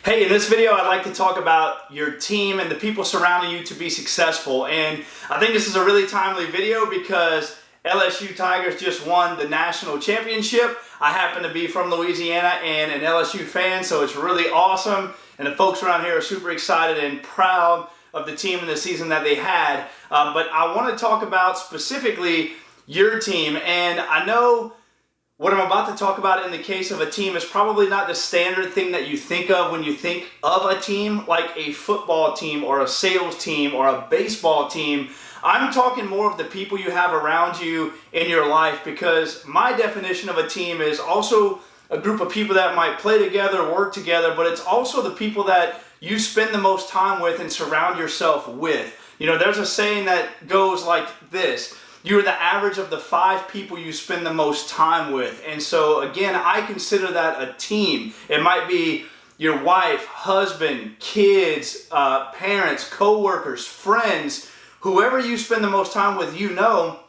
Hey, in this video, I'd like to talk about your team and the people surrounding you to be successful. And I think this is a really timely video because LSU Tigers just won the national championship. I happen to be from Louisiana and an LSU fan, so it's really awesome. And the folks around here are super excited and proud of the team and the season that they had. But I want to talk about specifically your team. And I know what I'm about to talk about in the case of a team is probably not the standard thing that you think of when you think of a team, like a football team or a sales team or a baseball team. I'm talking more of the people you have around you in your life, because my definition of a team is also a group of people that might play together, work together, but it's also the people that you spend the most time with and surround yourself with. You know, there's a saying that goes like this: you're the average of the 5 people you spend the most time with. And so again, I consider that a team. It might be your wife, husband, kids, parents, co-workers, friends, whoever you spend the most time with, you know.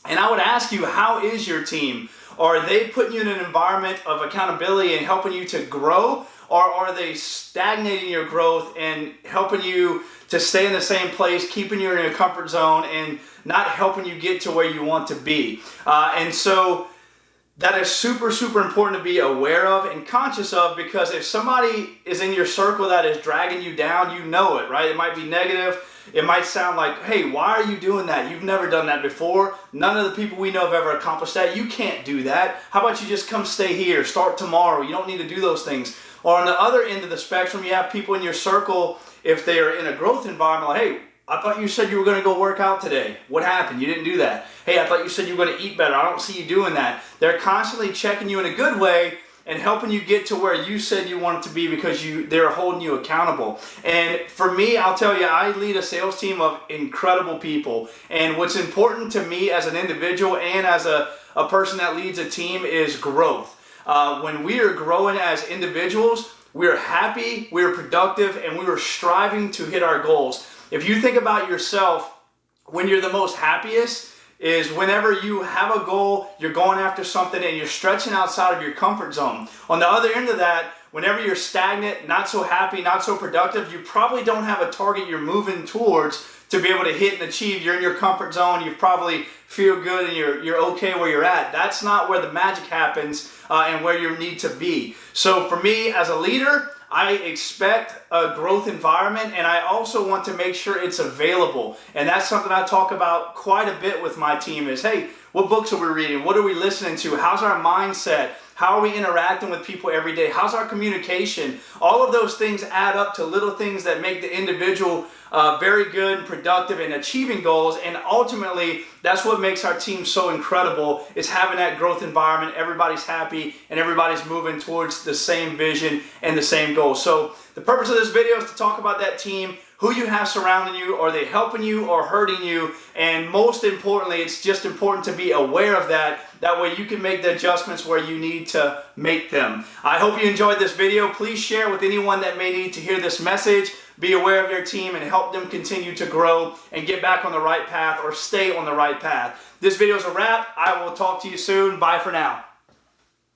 And I would ask you, how is your team? Are they putting you in an environment of accountability and helping you to grow? Or are they stagnating your growth and helping you to stay in the same place, keeping you in your comfort zone and not helping you get to where you want to be? And so that is super, super important to be aware of and conscious of, because if somebody is in your circle that is dragging you down, you know it, right? It might be negative. It might sound like, hey, why are you doing that? You've never done that before. None of the people we know have ever accomplished that. You can't do that. How about you just come stay here, start tomorrow? You don't need to do those things. Or on the other end of the spectrum, you have people in your circle, if they are in a growth environment, like, hey, I thought you said you were going to go work out today. What happened? You didn't do that. Hey, I thought you said you were going to eat better. I don't see you doing that. They're constantly checking you in a good way and helping you get to where you said you wanted to be, because they're holding you accountable. And for me, I'll tell you, I lead a sales team of incredible people. And what's important to me as an individual and as a person that leads a team is growth. When we are growing as individuals, we're happy, we're productive, and we are striving to hit our goals. If you think about yourself, when you're the most happiest is whenever you have a goal, you're going after something, and you're stretching outside of your comfort zone. On the other end of that, whenever you're stagnant, not so happy, not so productive, you probably don't have a target you're moving towards to be able to hit and achieve. You're in your comfort zone, you probably feel good, and you're okay where you're at. That's not where the magic happens and where you need to be. So for me as a leader, I expect a growth environment, and I also want to make sure it's available. And that's something I talk about quite a bit with my team is, hey, what books are we reading? What are we listening to? How's our mindset? How are we interacting with people every day? How's our communication? All of those things add up to little things that make the individual very good and productive in achieving goals. And ultimately, that's what makes our team so incredible, is having that growth environment. Everybody's happy and everybody's moving towards the same vision and the same goal. So the purpose of this video is to talk about that team, who you have surrounding you. Are they helping you or hurting you? And most importantly, it's just important to be aware of that. That way you can make the adjustments where you need to make them. I hope you enjoyed this video. Please share with anyone that may need to hear this message. Be aware of your team and help them continue to grow and get back on the right path, or stay on the right path. This video is a wrap. I will talk to you soon. Bye for now.